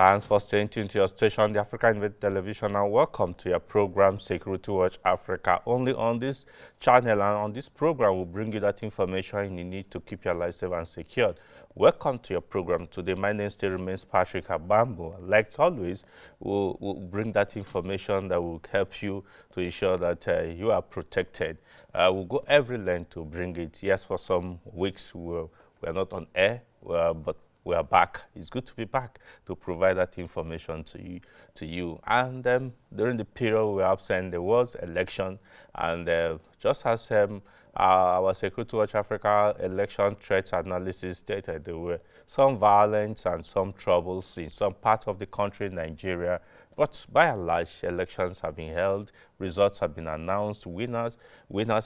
Thanks for staying tuned to your station, the African Invade Television, and welcome to your program, Security Watch Africa. Only on this channel and on this program, we'll bring you that information you need to keep your life safe and secure. Welcome to your program today. My name still remains Patrick Abambo. Like always, we'll bring that information that will help you to ensure that you are protected. We'll go every length to bring it. Yes, for some weeks we're not on air, but we are back. It's good to be back to provide that information to you. And during the period we were absent, there was election, and just as our Security Watch Africa election threat analysis stated, there were some violence and some troubles in some parts of the country, Nigeria. But by and large, elections have been held, results have been announced, winners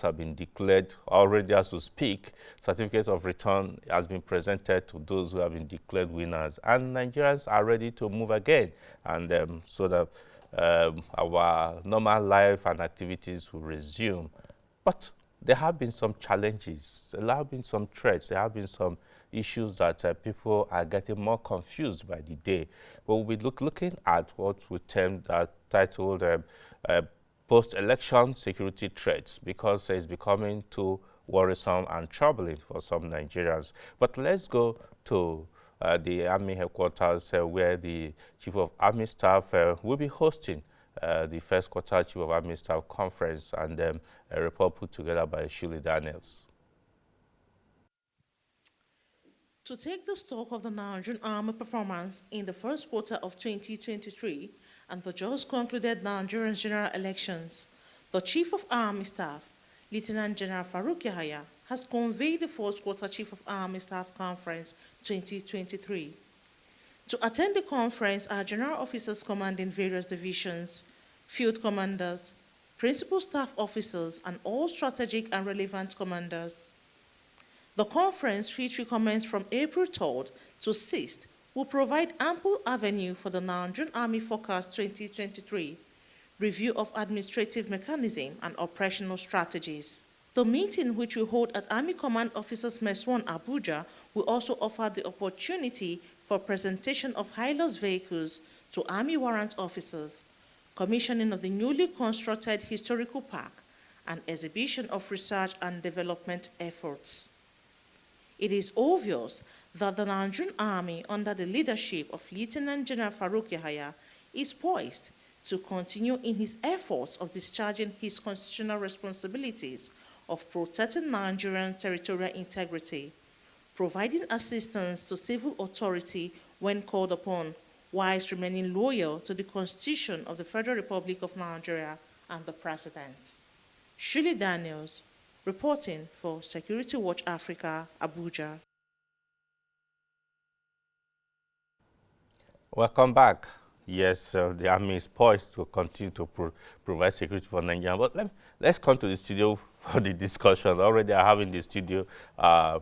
have been declared already as we speak. Certificate of return has been presented to those who have been declared winners, and Nigerians are ready to move again, and so that our normal life and activities will resume. But there have been some challenges, there have been some threats, there have been some issues that people are getting more confused by the day. But we'll be looking at what we termed titled post-election security threats, because it's becoming too worrisome and troubling for some Nigerians. But let's go to the Army headquarters where the Chief of Army Staff will be hosting the first quarter Chief of Army Staff conference, and a report put together by Shirley Daniels. To take the stock of the Nigerian Army performance in the first quarter of 2023 and the just concluded Nigerian general elections, the Chief of Army Staff, Lieutenant General Farouk Yahaya, has convened the first quarter Chief of Army Staff Conference 2023. To attend the conference are general officers commanding various divisions, field commanders, principal staff officers, and all strategic and relevant commanders. The conference, which will commence from April 3rd to 6th, will provide ample avenue for the Nigerian Army Forecast 2023, review of administrative mechanism and operational strategies. The meeting, which will hold at Army Command Officers Mess 1 Abuja, will also offer the opportunity for presentation of high-loss vehicles to Army warrant officers, commissioning of the newly constructed historical park, and exhibition of research and development efforts. It is obvious that the Nigerian Army, under the leadership of Lieutenant General Farouk Yahaya, is poised to continue in his efforts of discharging his constitutional responsibilities of protecting Nigerian territorial integrity, providing assistance to civil authority when called upon, whilst remaining loyal to the Constitution of the Federal Republic of Nigeria and the President. Shirley Daniels, reporting for Security Watch Africa, Abuja. Welcome back. Yes, the Army is poised to continue to provide security for Nigeria. But let's come to the studio for the discussion. Already I have in the studio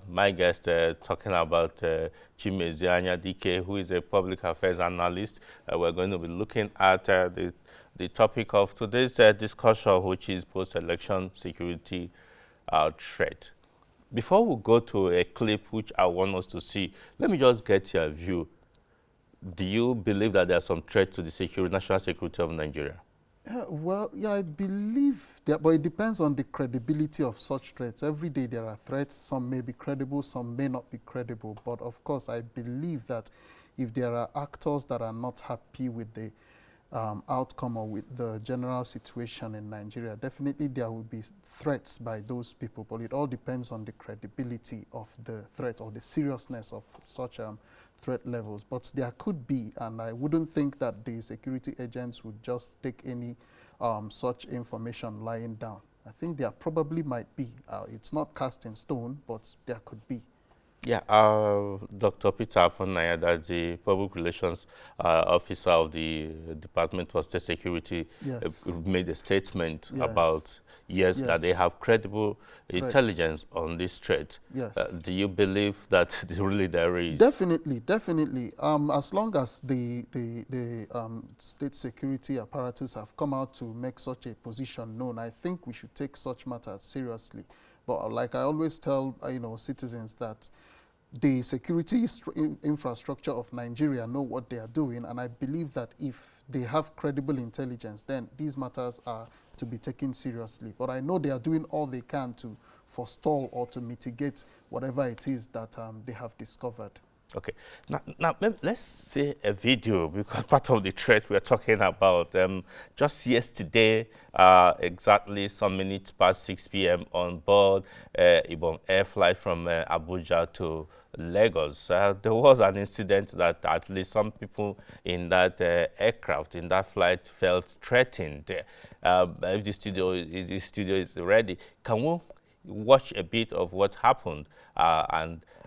my guest talking about Chimezie Anyadike, who is a public affairs analyst. We're going to be looking at the topic of today's discussion, which is post-election security threat. Before we go to a clip which I want us to see, let me just get your view. Do you believe that there's some threat to the national security of Nigeria? Yeah, I believe that, but it depends on the credibility of such threats. Every day there are threats. Some may be credible, some may not be credible. But of course, I believe that if there are actors that are not happy with the outcome or with the general situation in Nigeria, definitely there will be threats by those people, but it all depends on the credibility of the threat or the seriousness of such threat levels. But there could be, and I wouldn't think that the security agents would just take any such information lying down. I think there probably might be. It's not cast in stone, but there could be. Yeah, Dr. Peter Afonaya, that's the public relations officer of the Department for State Security, yes. Made a statement yes. about that they have credible threats. Intelligence on this threat. Yes. Do you believe that really there is? Definitely, definitely. As long as the state security apparatus have come out to make such a position known, I think we should take such matters seriously. But like I always tell citizens that the security infrastructure of Nigeria know what they are doing, and I believe that if they have credible intelligence, then these matters are to be taken seriously. But I know they are doing all they can to forestall or to mitigate whatever it is that they have discovered. Okay. Now let's see a video, because part of the threat we're talking about. Just yesterday, exactly some minutes past 6 p.m. on board Ibom Air flight from Abuja to Lagos, there was an incident that at least some people in that aircraft, in that flight, felt threatened. If the studio is ready, can we watch a bit of what happened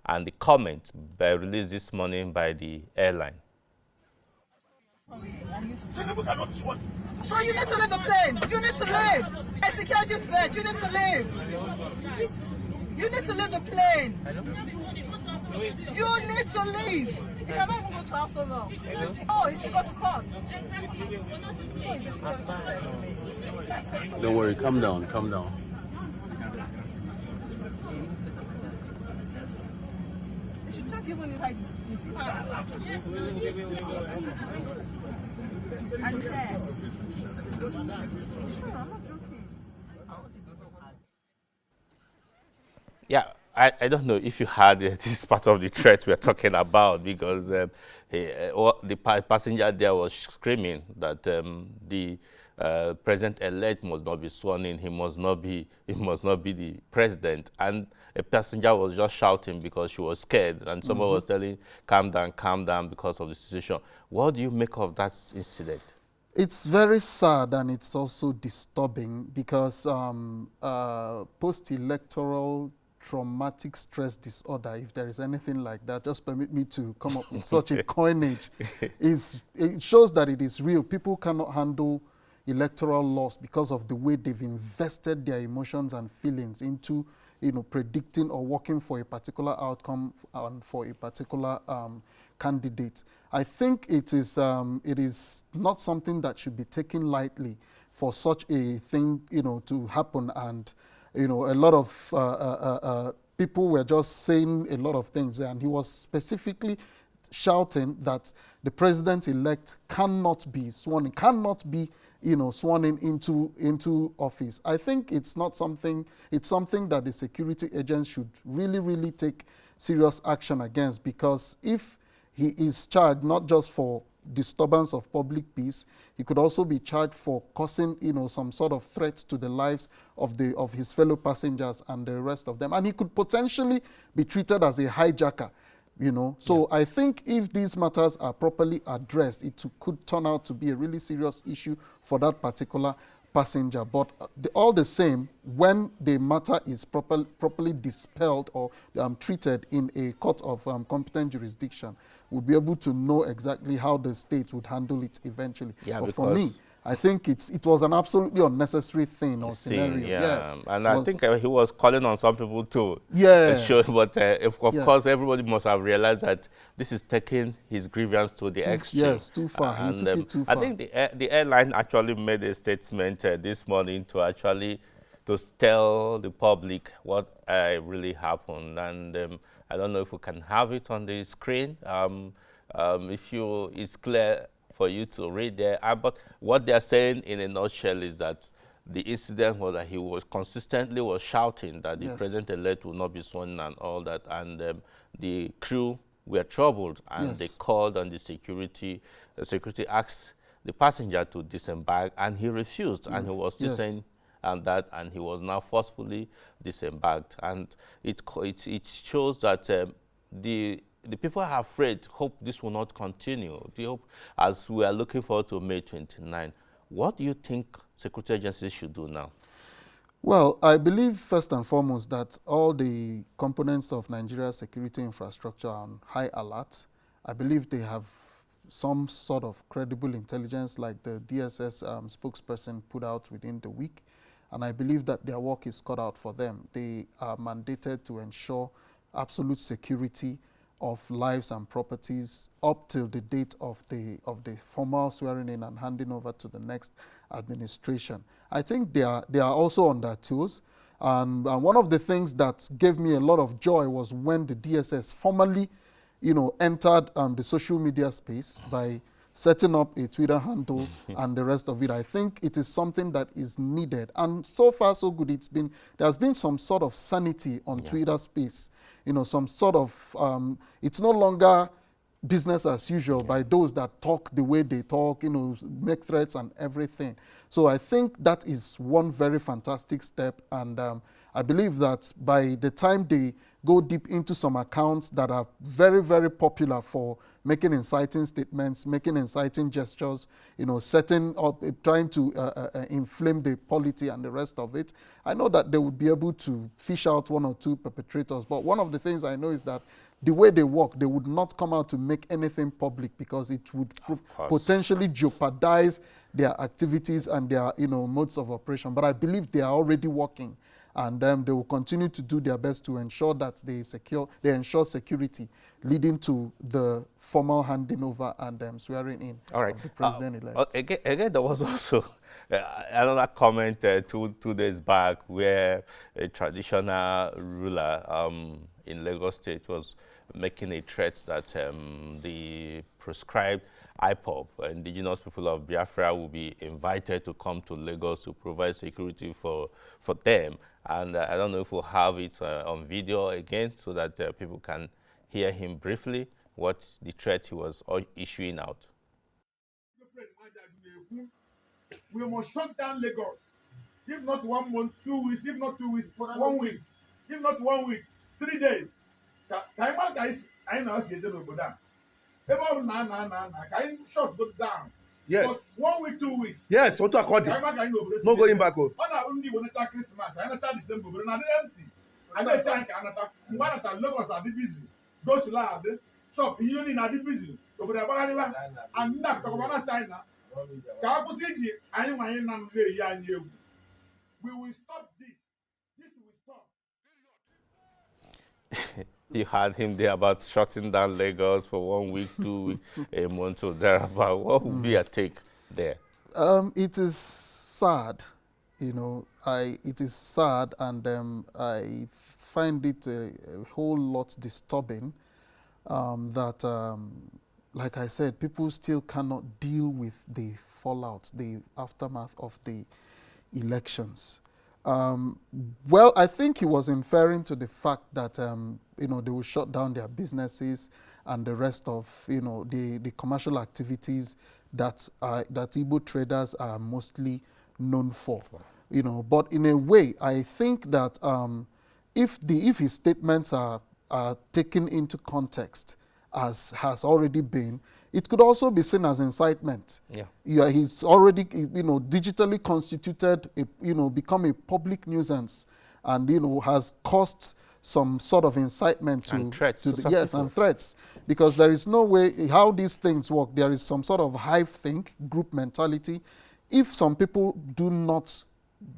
and the comment released this morning by the airline? Tinubu cannot be sworn. So you need to leave the plane. You need to leave. A security threat. You need to leave. You need to leave the plane. You need to leave. You cannot even go to house so long. Oh, you should go to court. Don't worry, calm down, calm down. You should check even if I and there. Sure, I'm not joking. Yeah, I don't know if you heard this part of the threat we're talking about, because the passenger there was screaming that the president-elect must not be sworn in. He must not be the president. And a passenger was just shouting because she was scared, and someone was telling, calm down, because of the situation. What do you make of that incident? It's very sad, and it's also disturbing, because post-electoral traumatic stress disorder, if there is anything like that, just permit me to come up with such a coinage. It shows that it is real. People cannot handle electoral loss because of the way they've invested their emotions and feelings into, predicting or working for a particular outcome and for a particular candidate. I think it is not something that should be taken lightly for such a thing, to happen. And a lot of people were just saying a lot of things, and he was specifically shouting that the president-elect cannot be sworn in, sworn in into office. I think it's something that the security agents should really, really take serious action against, because if he is charged not just for disturbance of public peace, he could also be charged for causing, some sort of threat to the lives of his fellow passengers and the rest of them, and he could potentially be treated as a hijacker. So yeah. I think if these matters are properly addressed, it could turn out to be a really serious issue for that particular passenger. But all the same, when the matter is properly dispelled or treated in a court of competent jurisdiction, we'll be able to know exactly how the state would handle it eventually. Yeah, but for me, I think it was an absolutely unnecessary thing or scenario. Yeah. Yes, and I think he was calling on some people to show, but of course everybody must have realized that this is taking his grievance to the extreme. Yes, too far. He took it too far. I think the airline actually made a statement this morning to tell the public what really happened, and I don't know if we can have it on the screen. It's clear for you to read there. But what they're saying in a nutshell is that the incident was that he was consistently shouting that the president-elect will not be sworn in and all that, and the crew were troubled, and they called on the security. The security asked the passenger to disembark, and he refused, and he was still saying that, and he was now forcefully disembarked. And it shows that the people are afraid, hope this will not continue. They hope, as we are looking forward to May 29. What do you think security agencies should do now? Well, I believe first and foremost that all the components of Nigeria's security infrastructure are on high alert. I believe they have some sort of credible intelligence, like the DSS spokesperson put out within the week. And I believe that their work is cut out for them. They are mandated to ensure absolute security of lives and properties up till the date of the formal swearing in and handing over to the next administration. I think they are also on their toes. And one of the things that gave me a lot of joy was when the DSS formally, entered the social media space by setting up a Twitter handle and the rest of it. I think it is something that is needed. And so far, so good. There's been some sort of sanity on Twitter space. Some sort of, it's no longer business as usual by those that talk the way they talk, make threats and everything. So I think that is one very fantastic step. And I believe that by the time they go deep into some accounts that are very, very popular for making inciting statements, making inciting gestures, setting up, trying to inflame the polity and the rest of it, I know that they would be able to fish out one or two perpetrators. But one of the things I know is that the way they work, they would not come out to make anything public because it would potentially jeopardize their activities and their modes of operation. But I believe they are already working, and they will continue to do their best to ensure that they ensure security, leading to the formal handing over and swearing in of the president-elect. Again, there was also another comment 2 days back where a traditional ruler in Lagos State was making a threat that the proscribed IPOB, indigenous people of Biafra, will be invited to come to Lagos to provide security for them. And I don't know if we'll have it on video again so that people can hear him briefly what the threat he was issuing out. We must shut down Lagos. If not 1 month, 2 weeks, if not 2 weeks, 1 week. If not 1 week, 3 days. I know shut go down. Yes. But 1 week, 2 weeks. Yes, what to accord? No going back. On a undi when it's Christmas, I understand December, but not empty. I don't think one at Lagos are busy. Those who are there, shop, you need not be busy. Over the Bagala and not the Governor China. Kapusi, I am my own you. We will stop this. This will stop. You had him there about shutting down Lagos for 1 week, 2 weeks, a month or thereabout. What would be a take there? It is sad, it is sad, and I find it a whole lot disturbing that, like I said, people still cannot deal with the fallout, the aftermath of the elections. Well, I think he was inferring to the fact that they will shut down their businesses and the rest of the commercial activities that Igbo traders are mostly known for. But in a way, I think that if his statements are taken into context, as has already been, it could also be seen as incitement. Yeah, he's already, digitally constituted, become a public nuisance, and has caused some sort of incitement and threats and threats, because there is no way how these things work. There is some sort of hive think, group mentality. If some people do not,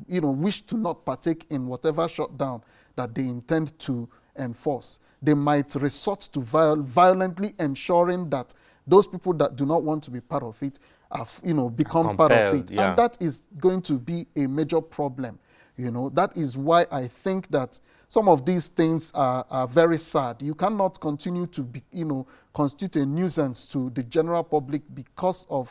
wish to not partake in whatever shutdown that they intend to enforce, they might resort to violently ensuring that those people that do not want to be part of it have, become part of it. Yeah. And that is going to be a major problem. That is why I think that some of these things are very sad. You cannot continue to be, constitute a nuisance to the general public because of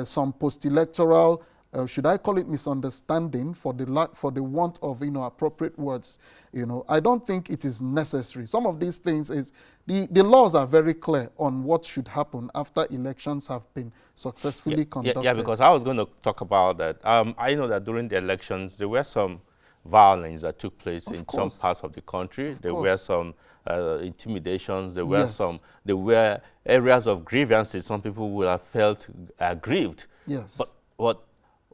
some post-electoral, should I call it misunderstanding, for the want of appropriate words. I don't think it is necessary. Some of these things the laws are very clear on what should happen after elections have been successfully conducted. Yeah, because I was going to talk about that. I know that during the elections there were some violence that took place in some parts of the country. There were some intimidations. There were areas of grievances. Some people will have felt aggrieved. Yes. But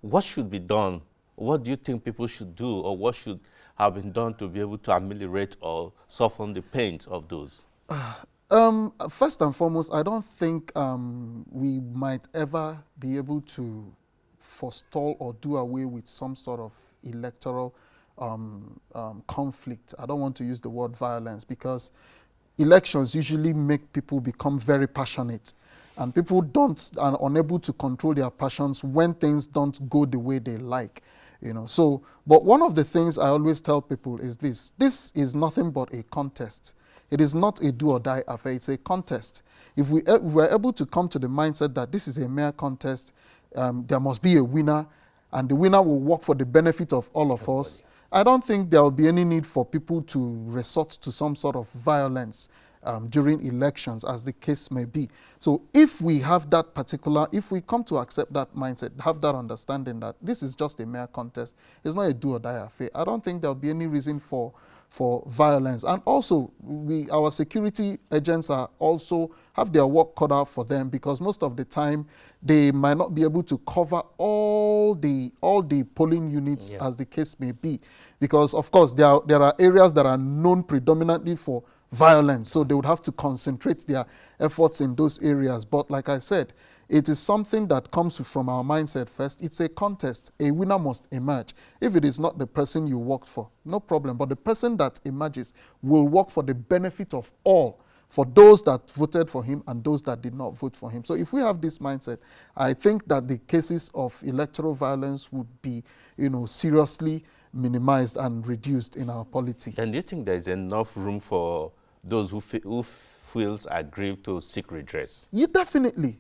what should be done? What do you think people should do, or what should have been done to be able to ameliorate or soften the pains of those? First and foremost, I don't think we might ever be able to forestall or do away with some sort of electoral conflict. I don't want to use the word violence, because elections usually make people become very passionate. And people are unable to control their passions when things don't go the way they like. So, but one of the things I always tell people is this: this is nothing but a contest. It is not a do or die affair. It's a contest. If we're able to come to the mindset that this is a mere contest, there must be a winner, and the winner will work for the benefit of all of us, I don't think there will be any need for people to resort to some sort of violence during elections, as the case may be. So if we have that if we come to accept that mindset, have that understanding that this is just a mere contest, it's not a do or die affair, I don't think there'll be any reason for violence. And also, our security agents are also have their work cut out for them, because most of the time they might not be able to cover all the polling units, as the case may be, because of course there are areas that are known predominantly for violence, so they would have to concentrate their efforts in those areas. But like I said, it is something that comes from our mindset first. It's a contest. A winner must emerge. If it is not the person you worked for, no problem, but the person that emerges will work for the benefit of all, for those that voted for him and those that did not vote for him. So if we have this mindset, I think that the cases of electoral violence would be, seriously minimized and reduced in our polity. And do you think there is enough room for those who feels aggrieved to seek redress? Yeah, definitely.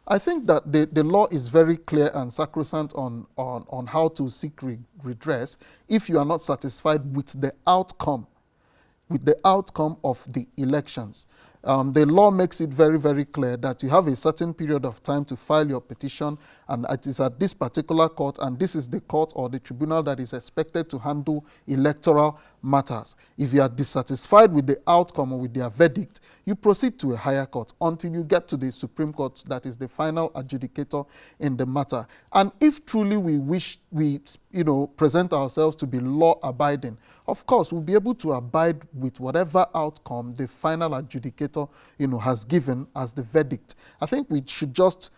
I think that the law is very clear and sacrosanct on how to seek redress if you are not satisfied with the outcome of the elections. The law makes it very, very clear that you have a certain period of time to file your petition, and it is at this particular court, and this is the court or the tribunal that is expected to handle electoral matters. If you are dissatisfied with the outcome or with their verdict, you proceed to a higher court until you get to the Supreme Court, that is the final adjudicator in the matter. And if truly we present ourselves to be law-abiding, of course, we'll be able to abide with whatever outcome the final adjudicator, has given as the verdict. I think we should just,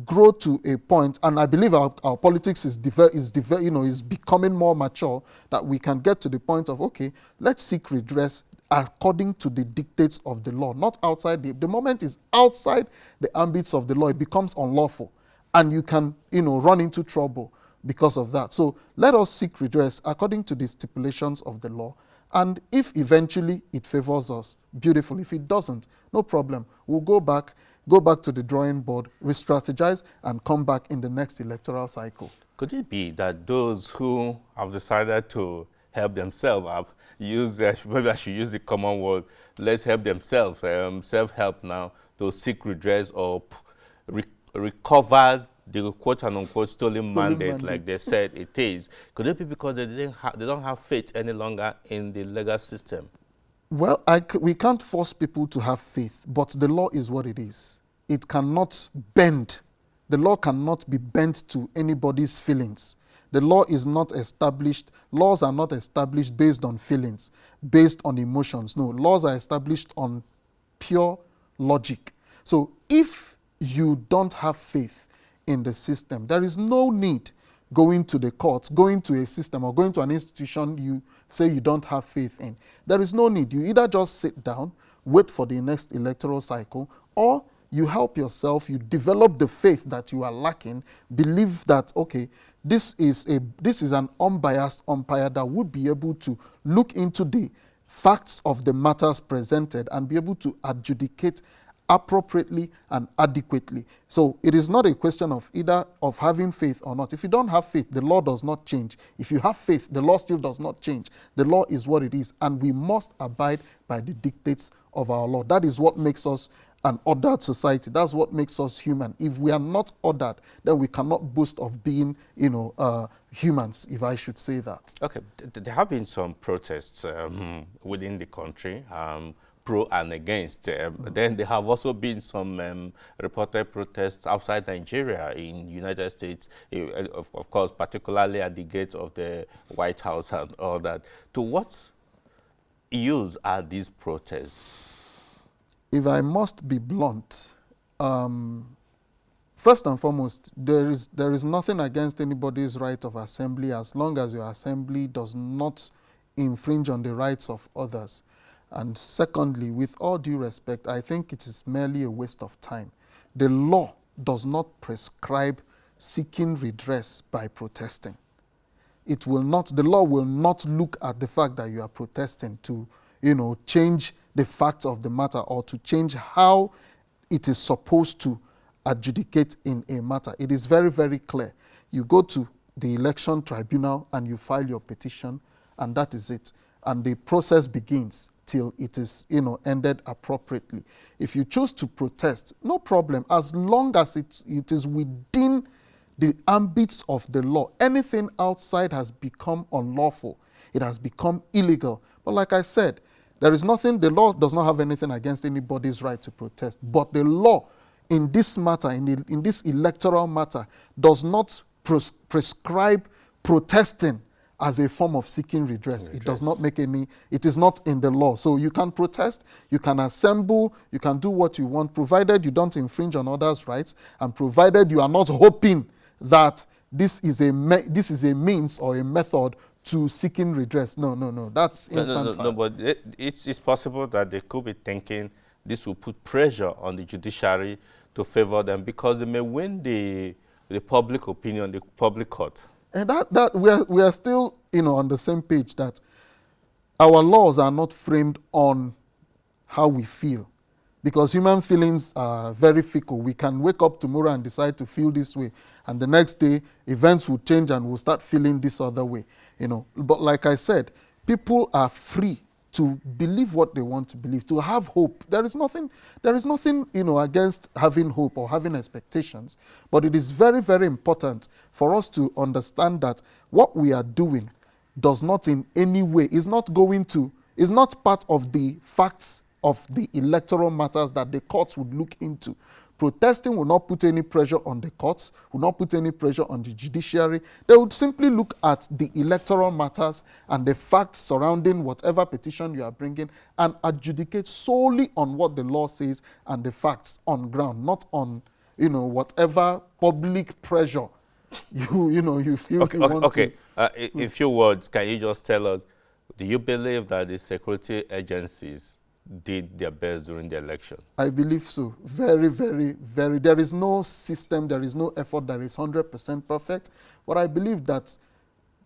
grow to a point, and I believe our politics is becoming more mature, that we can get to the point of, okay, let's seek redress according to the dictates of the law, not outside. The moment is outside the ambits of the law, it becomes unlawful, and you can, run into trouble because of that. So let us seek redress according to the stipulations of the law. And if eventually it favors us, beautiful. If it doesn't, no problem. We'll go back to the drawing board, re-strategize, and come back in the next electoral cycle. Could it be that those who have decided to help themselves up, maybe I should use the common word, let's help themselves, self-help now, to seek redress or recover the quote-unquote stolen mandate, like they said it is? Could it be because they don't have faith any longer in the legal system? Well, we can't force people to have faith, but the law is what it is. It cannot bend. The law cannot be bent to anybody's feelings. The law is not established. Laws are not established based on feelings, based on emotions. No, laws are established on pure logic. So if you don't have faith in the system, there is no need going to the courts, going to a system, or going to an institution you say you don't have faith in. There is no need. You either just sit down, wait for the next electoral cycle, or you help yourself, you develop the faith that you are lacking, believe that, okay, this is an unbiased umpire that would be able to look into the facts of the matters presented and be able to adjudicate appropriately and adequately. So it is not a question of either of having faith or not. If you don't have faith, the law does not change. If you have faith, the law still does not change. The law is what it is, and we must abide by the dictates of our law. That is what makes us an ordered society. That's what makes us human. If we are not ordered, then we cannot boast of being, humans, if I should say that. Okay, there have been some protests within the country, pro and against. Then there have also been some reported protests outside Nigeria, in United States, of course, particularly at the gate of the White House and all that. To what use are these protests? If I must be blunt, first and foremost, there is nothing against anybody's right of assembly as long as your assembly does not infringe on the rights of others. And secondly, with all due respect, I think it is merely a waste of time. The law does not prescribe seeking redress by protesting. It will not, the law will not look at the fact that you are protesting to, change the facts of the matter or to change how it is supposed to adjudicate in a matter. It is very, very clear. You go to the election tribunal and you file your petition, and that is it. And the process begins till it is, ended appropriately. If you choose to protest, no problem, as long as it is within the ambits of the law. Anything outside has become unlawful. It has become illegal. But like I said, there is nothing, the law does not have anything against anybody's right to protest. But the law in this matter, in this electoral matter, does not prescribe protesting as a form of seeking redress. It does not make any, it is not in the law. So you can protest, you can assemble, you can do what you want, provided you don't infringe on others' rights, and provided you are not hoping that this is a means or a method to seeking redress. No. That's infantile. No, but it's possible that they could be thinking this will put pressure on the judiciary to favor them because they may win the public opinion, the public court. And that we are still, on the same page, that our laws are not framed on how we feel. Because human feelings are very fickle. We can wake up tomorrow and decide to feel this way, and the next day events will change and we'll start feeling this other way. But like I said, people are free to believe what they want to believe, to have hope. There is nothing, against having hope or having expectations. But it is very, very important for us to understand that what we are doing does not in any way, is not part of the facts of the electoral matters that the courts would look into. Protesting will not put any pressure on the courts, will not put any pressure on the judiciary. They would simply look at the electoral matters and the facts surrounding whatever petition you are bringing and adjudicate solely on what the law says and the facts on ground, not on, whatever public pressure you feel you want to. In few words, can you just tell us, do you believe that the security agencies did their best during the election? I believe so. Very, very, very. There is no system, there is no effort that is 100% perfect. But I believe that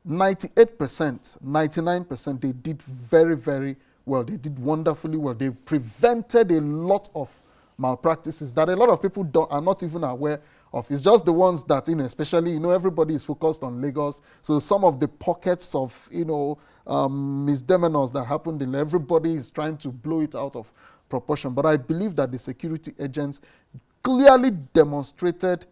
98%, 99%, they did very, very well. They did wonderfully well. They prevented a lot of malpractices that a lot of people are not even aware of. It's just the ones that, especially, everybody is focused on Lagos. So some of the pockets of, misdemeanors that happened in, everybody is trying to blow it out of proportion. But I believe that the security agents clearly demonstrated,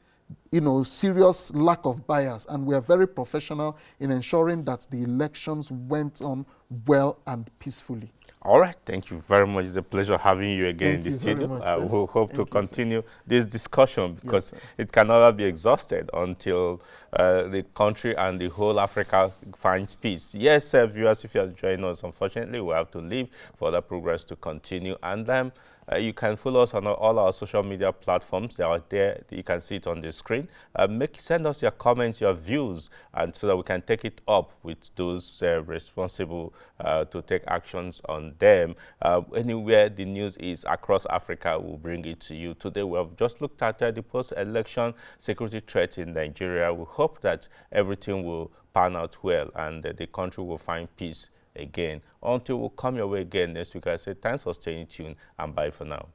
serious lack of bias, and we are very professional in ensuring that the elections went on well and peacefully. All right, thank you very much. It's a pleasure having you again in the studio. We hope to continue this discussion because it can never be exhausted until the country and the whole Africa finds peace. Yes, viewers, if you are joining us, unfortunately, we have to leave for the progress to continue. And you can follow us on all our social media platforms. They are there. You can see it on the screen. Send us your comments, your views, and so that we can take it up with those responsible to take actions on them. Anywhere the news is across Africa, we'll bring it to you. Today, we have just looked at the post-election security threat in Nigeria. We hope that everything will pan out well and the country will find peace again. Until we'll come your way again next week, I say thanks for staying tuned and bye for now.